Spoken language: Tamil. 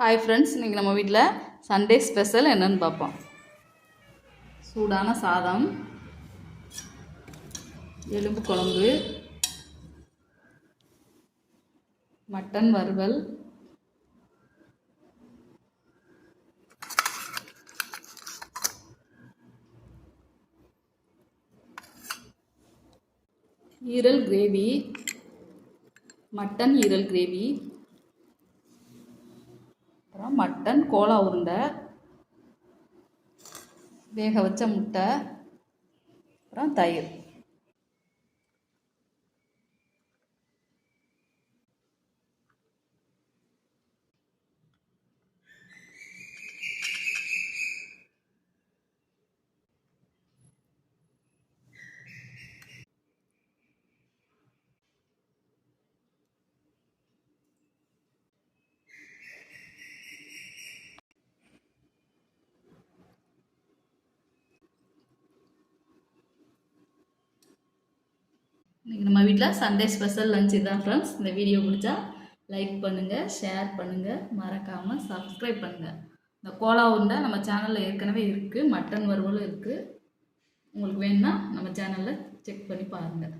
ஹாய் ஃப்ரெண்ட்ஸ், இன்றைக்கி நம்ம வீட்டில் சண்டே ஸ்பெஷல் என்னென்னு பார்ப்போம். சூடான சாதம், எலும்பு குழம்பு, மட்டன் வறுவல், ஈரல் கிரேவி, மட்டன் ஈரல் கிரேவி, அப்புறம் மட்டன் கோலா உருண்டை, வேக வச்ச முட்டை, அப்புறம் தயிர். இன்றைக்கி நம்ம வீட்டில் சண்டே ஸ்பெஷல் லஞ்ச் இதுதான் ஃப்ரெண்ட்ஸ். இந்த வீடியோ பிடிச்சா லைக் பண்ணுங்கள், ஷேர் பண்ணுங்கள், மறக்காமல் சப்ஸ்கிரைப் பண்ணுங்கள். இந்த கோலா உருண்டை நம்ம சேனலில் ஏற்கனவே இருக்குது, மட்டன் வறுவலும் இருக்குது. உங்களுக்கு வேணும்னா நம்ம சேனலில் செக் பண்ணி பாருங்கள்.